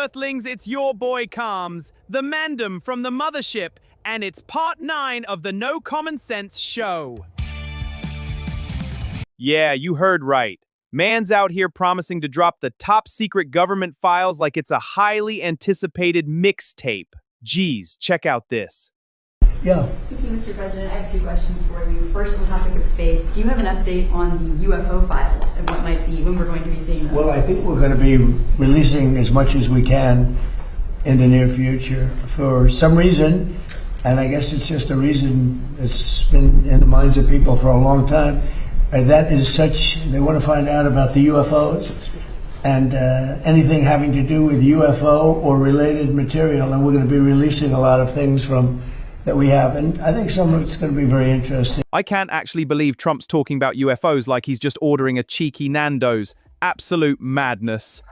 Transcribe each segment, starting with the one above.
Earthlings, it's your boy Calms, the Mandem from the mothership, and it's part 9 of the No Common Sense show. Yeah, you heard right. Man's out here promising to drop the top secret government files like it's a highly anticipated mixtape. Geez, check out this. Yeah. Thank you, Mr. President. I have 2 questions for you. First, on the topic of space, do you have an update on the UFO files and what might be, when we're going to be seeing those? Well, I think we're going to be releasing as much as we can in the near future. For some reason, and I guess it's just a reason that's been in the minds of people for a long time, and that is such, they want to find out about the UFOs and anything having to do with UFO or related material, and we're going to be releasing a lot of things from that we have, and I think some of it's going to be very interesting. I can't actually believe Trump's talking about UFOs like he's just ordering a cheeky Nando's. Absolute madness.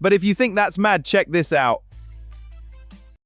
But if you think that's mad, check this out.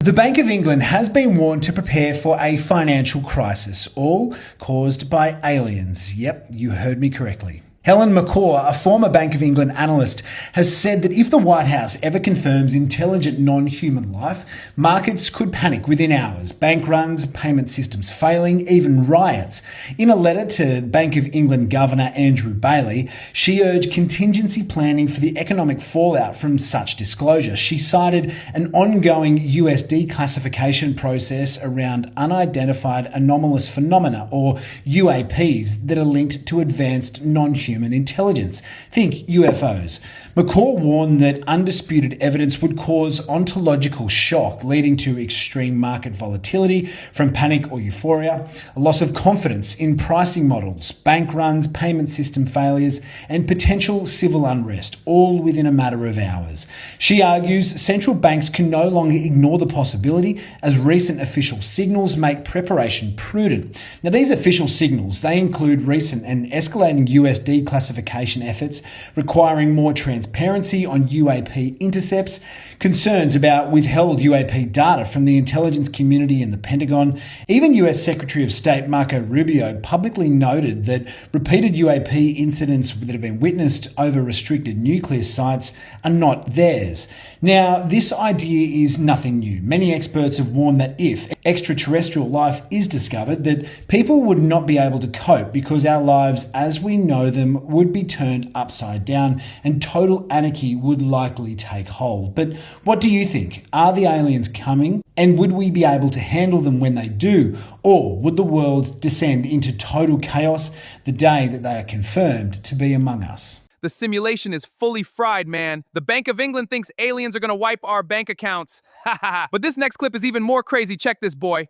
The Bank of England has been warned to prepare for a financial crisis, all caused by aliens. Yep, you heard me correctly. Helen McCaw, a former Bank of England analyst, has said that if the White House ever confirms intelligent non-human life, markets could panic within hours, bank runs, payment systems failing, even riots. In a letter to Bank of England Governor Andrew Bailey, she urged contingency planning for the economic fallout from such disclosure. She cited an ongoing US declassification process around unidentified anomalous phenomena, or UAPs, that are linked to advanced non-human intelligence. Think UFOs. McCaw warned that undisputed evidence would cause ontological shock, leading to extreme market volatility from panic or euphoria, a loss of confidence in pricing models, bank runs, payment system failures, and potential civil unrest, all within a matter of hours. She argues central banks can no longer ignore the possibility, as recent official signals make preparation prudent. Now, these official signals, they include recent and escalating US declassification efforts requiring more transparency on UAP intercepts, concerns about withheld UAP data from the intelligence community and the Pentagon. Even US Secretary of State Marco Rubio publicly noted that repeated UAP incidents that have been witnessed over restricted nuclear sites are not theirs. Now, this idea is nothing new. Many experts have warned that if extraterrestrial life is discovered, that people would not be able to cope because our lives as we know them would be turned upside down and total anarchy would likely take hold. But what do you think? Are the aliens coming? And would we be able to handle them when they do? Or would the world descend into total chaos the day that they are confirmed to be among us? The simulation is fully fried, man. The Bank of England thinks aliens are gonna wipe our bank accounts. But this next clip is even more crazy. Check this, boy.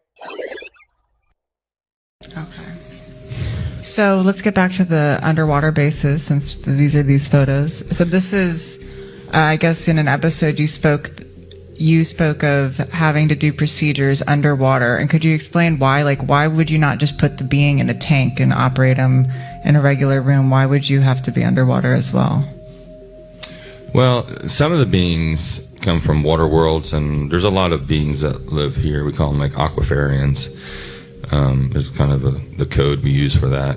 Okay. So let's get back to the underwater bases, since these are these photos. So this is, I guess in an episode you spoke of having to do procedures underwater. And could you explain why? Like, why would you not just put the being in a tank and operate them in a regular room? Why would you have to be underwater as well? Well, some of the beings come from water worlds, and there's a lot of beings that live here. We call them like aquafarians. Is kind of the code we use for that.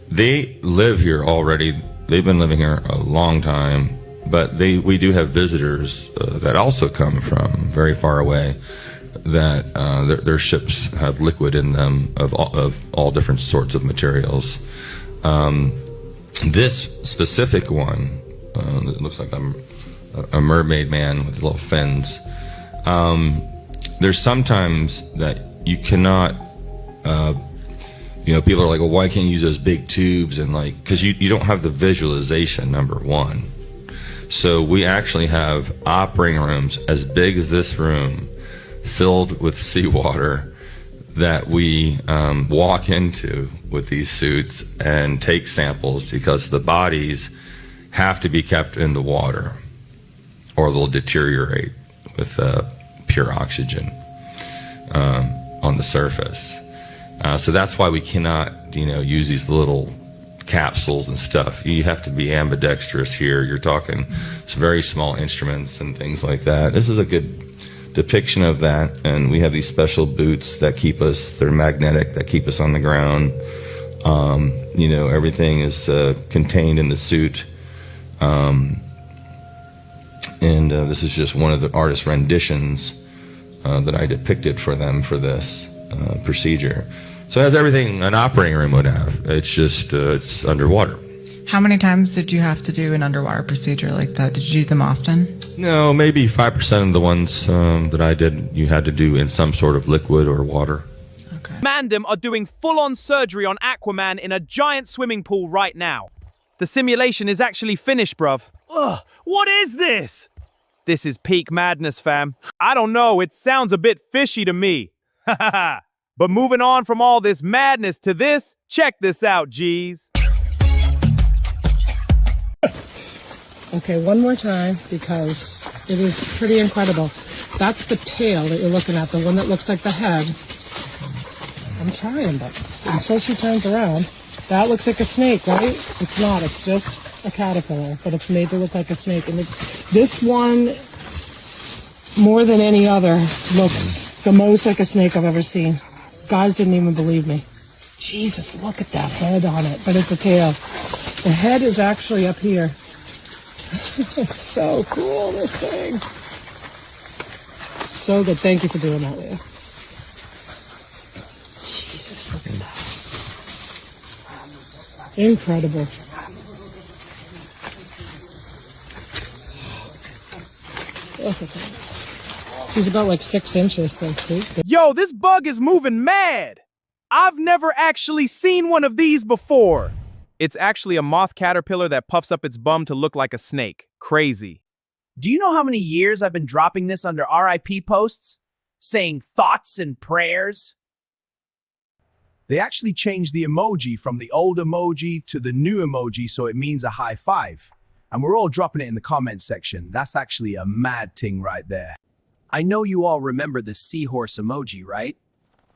They live here already. They've been living here a long time, but we do have visitors that also come from very far away. That their ships have liquid in them of all different sorts of materials. This specific one, it looks like a mermaid man with little fins. There's sometimes that you cannot, people are like, well, why can't you use those big tubes? And like, because you don't have the visualization, number one. So we actually have operating rooms as big as this room, filled with seawater, that we walk into with these suits and take samples, because the bodies have to be kept in the water or they'll deteriorate with pure oxygen on the surface. So that's why we cannot, use these little capsules and stuff. You have to be ambidextrous here. You're talking some very small instruments and things like that. This is a good depiction of that. And we have these special boots that they're magnetic, that keep us on the ground. Everything is contained in the suit. And this is just one of the artist renditions that I depicted for them for this procedure. So it has everything an operating room would have. It's just, it's underwater. How many times did you have to do an underwater procedure like that? Did you do them often? No, maybe 5% of the ones that I did, you had to do in some sort of liquid or water. Okay. Mandem are doing full-on surgery on Aquaman in a giant swimming pool right now. The simulation is actually finished, bruv. Ugh, what is this? This is peak madness, fam. I don't know, it sounds a bit fishy to me. But moving on from all this madness to this, check this out, G's. Okay, one more time, because it is pretty incredible. That's the tail that you're looking at, the one that looks like the head. I'm trying, but until she turns around, that looks like a snake, right? It's not, it's just a caterpillar, but it's made to look like a snake. And this one, more than any other, looks the most like a snake I've ever seen. Guys didn't even believe me. Jesus, look at that head on it, but it's a tail. The head is actually up here. It's so cool, this thing. So good. Thank you for doing that, Leah. Jesus, look at that. Incredible. Look at that. He's about like 6 inches, though, see? Yo, this bug is moving mad. I've never actually seen one of these before. It's actually a moth caterpillar that puffs up its bum to look like a snake. Crazy. Do you know how many years I've been dropping this under RIP posts? Saying thoughts and prayers? They actually changed the emoji from the old emoji to the new emoji, so it means a high five. And we're all dropping it in the comment section. That's actually a mad thing right there. I know you all remember the seahorse emoji, right?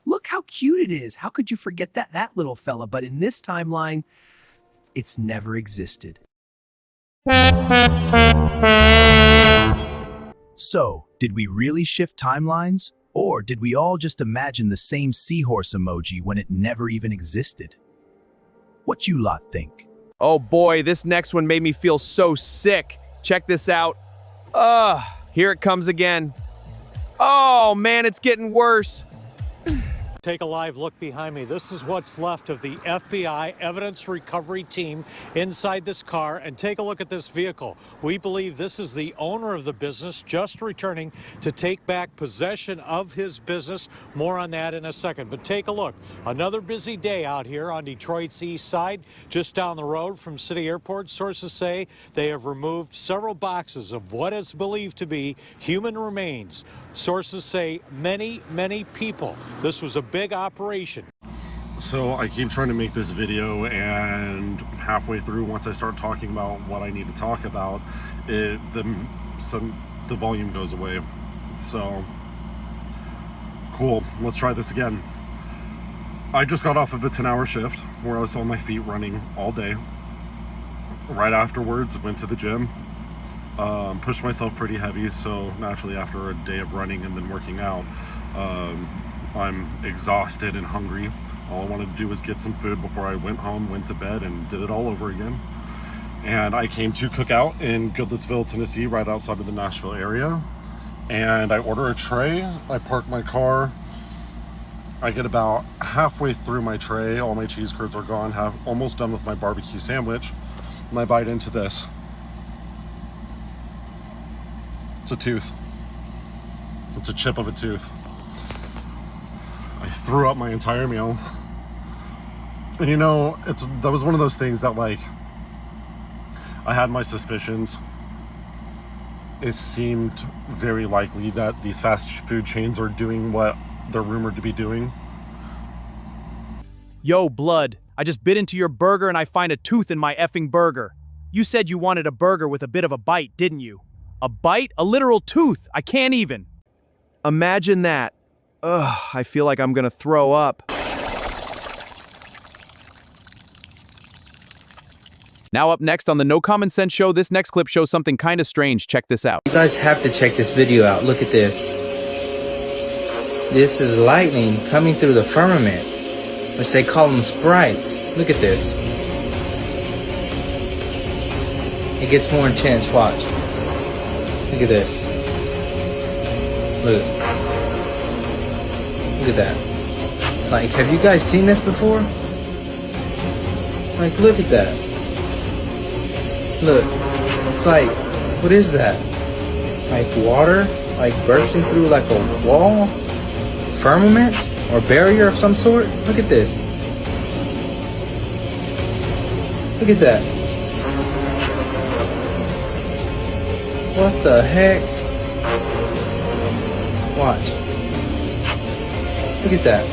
Look how cute it is. How could you forget that little fella? But in this timeline, it's never existed. So, did we really shift timelines? Or did we all just imagine the same seahorse emoji when it never even existed? What you lot think? Oh boy, this next one made me feel so sick. Check this out. Here it comes again. Oh man, it's getting worse. Take a live look behind me. This is what's left of the FBI evidence recovery team inside this car. And take a look at this vehicle. We believe this is the owner of the business just returning to take back possession of his business. More on that in a second. But take a look. Another busy day out here on Detroit's east side, just down the road from City Airport. Sources say they have removed several boxes of what is believed to be human remains. Sources say many people. This was a big operation. So I keep trying to make this video, and halfway through, once I start talking about what I need to talk about, the volume goes away. So cool, let's try this again. I just got off of a 10-hour shift where I was on my feet running all day. Right afterwards, went to the gym. Pushed myself pretty heavy, so naturally after a day of running and then working out, I'm exhausted and hungry. All I wanted to do was get some food before I went home, went to bed, and did it all over again. And I came to Cookout in Goodlettsville, Tennessee, right outside of the Nashville area. And I order a tray, I park my car, I get about halfway through my tray, all my cheese curds are gone, almost done with my barbecue sandwich, and I bite into this. It's a tooth. It's a chip of a tooth. I threw up my entire meal. And you know, that was one of those things that, like, I had my suspicions. It seemed very likely that these fast food chains are doing what they're rumored to be doing. Yo, blood, I just bit into your burger and I find a tooth in my effing burger. You said you wanted a burger with a bit of a bite, didn't you? A bite? A literal tooth? I can't even. Imagine that. Ugh, I feel like I'm gonna throw up. Now up next on the No Common Sense Show, this next clip shows something kinda strange. Check this out. You guys have to check this video out. Look at this. This is lightning coming through the firmament, which they call them sprites. Look at this. It gets more intense, watch. Look at this. Look. Look at that. Like, have you guys seen this before? Like, look at that. Look. It's like, what is that? Like water? Like bursting through like a wall? Firmament? Or barrier of some sort? Look at this. Look at that. What the heck? Watch. Look at that.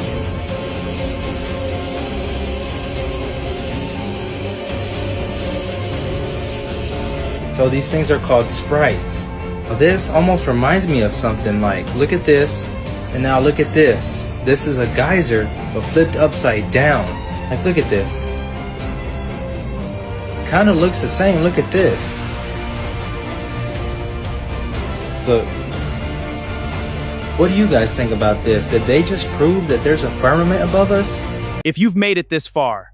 So these things are called sprites. Now this almost reminds me of something. Like, look at this, and now look at this. This is a geyser, but flipped upside down. Like, look at this. Kind of looks the same. Look at this. Look. What do you guys think about this? Did they just prove that there's a firmament above us? If you've made it this far,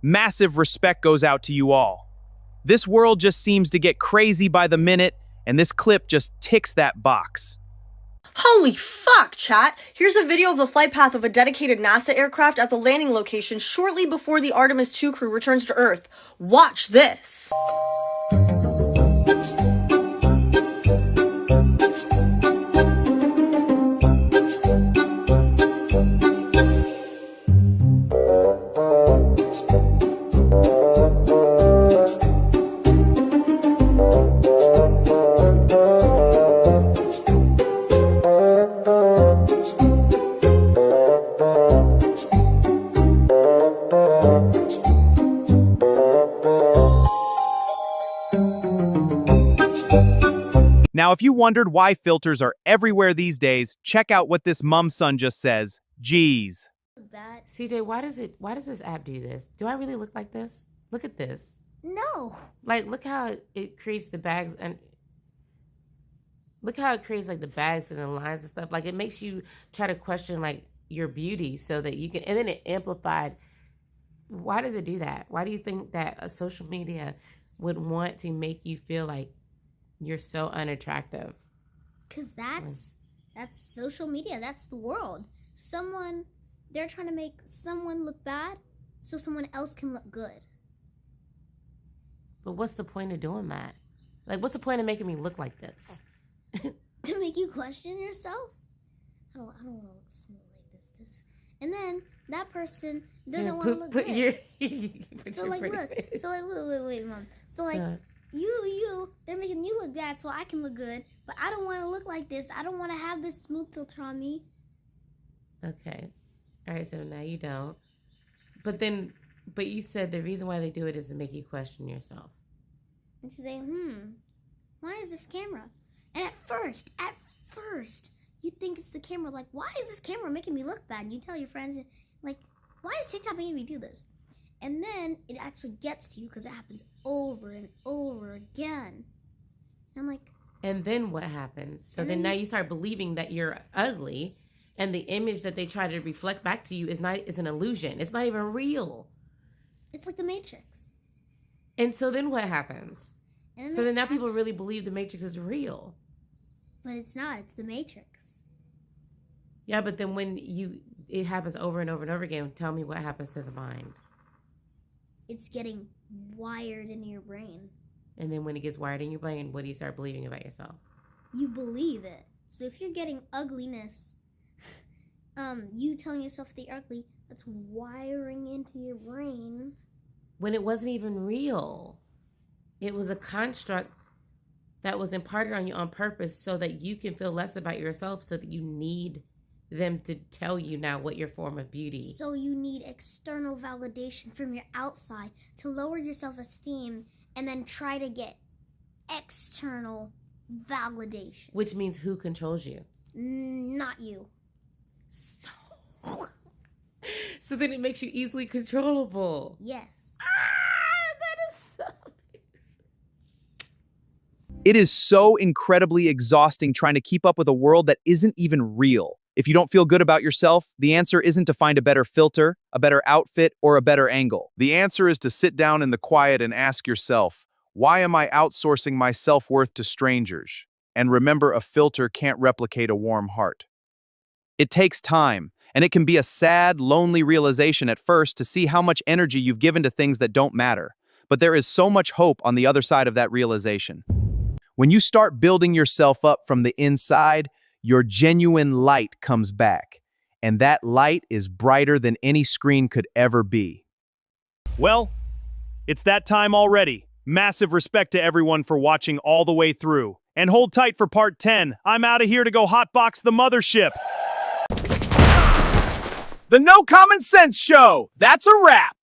massive respect goes out to you all. This world just seems to get crazy by the minute, and this clip just ticks that box. Holy fuck, chat! Here's a video of the flight path of a dedicated NASA aircraft at the landing location shortly before the Artemis 2 crew returns to Earth. Watch this! Now, if you wondered why filters are everywhere these days, check out what this mum son just says. Jeez. CJ, why does this app do this? Do I really look like this? Look at this. No. Like, look how it creates the bags and look how it creates like the bags and the lines and stuff. Like, it makes you try to question like your beauty so that you can, and then it amplified. Why does it do that? Why do you think that a social media would want to make you feel like you're so unattractive? Because that's social media. That's the world. They're trying to make someone look bad so someone else can look good. But what's the point of doing that? Like, what's the point of making me look like this? To make you question yourself? I don't want to look smooth like this. And then that person doesn't want to look good. So like, look. Face. So like, wait, Mom. So like, they're making you look bad so I can look good, but I don't want to look like this. I don't want to have this smooth filter on me. Okay. All right, so now you don't. But you said the reason why they do it is to make you question yourself. And to say, why is this camera? And at first, you think it's the camera. Like, why is this camera making me look bad? And you tell your friends, like, why is TikTok making me do this? And then it actually gets to you because it happens over and over again. And I'm like... And then what happens? So then now you start believing that you're ugly, and the image that they try to reflect back to you is an illusion. It's not even real. It's like the Matrix. And so then what happens? So then now people really believe the Matrix is real. But it's not. It's the Matrix. Yeah, but then when it happens over and over and over again, tell me what happens to the mind. It's getting wired into your brain. And then when it gets wired in your brain, what do you start believing about yourself? You believe it. So if you're getting ugliness, you telling yourself that you're ugly, that's wiring into your brain. When it wasn't even real. It was a construct that was imparted on you on purpose so that you can feel less about yourself, so that you need them to tell you now what your form of beauty. So you need external validation from your outside to lower your self-esteem and then try to get external validation. Which means who controls you? Not you. So then it makes you easily controllable. Yes. That is so... It is so incredibly exhausting trying to keep up with a world that isn't even real. If you don't feel good about yourself, the answer isn't to find a better filter, a better outfit, or a better angle. The answer is to sit down in the quiet and ask yourself, why am I outsourcing my self-worth to strangers? And remember, a filter can't replicate a warm heart. It takes time, and it can be a sad, lonely realization at first to see how much energy you've given to things that don't matter. But there is so much hope on the other side of that realization. When you start building yourself up from the inside, your genuine light comes back. And that light is brighter than any screen could ever be. Well, it's that time already. Massive respect to everyone for watching all the way through. And hold tight for part 10. I'm out of here to go hotbox the mothership. The No Common Sense Show. That's a wrap.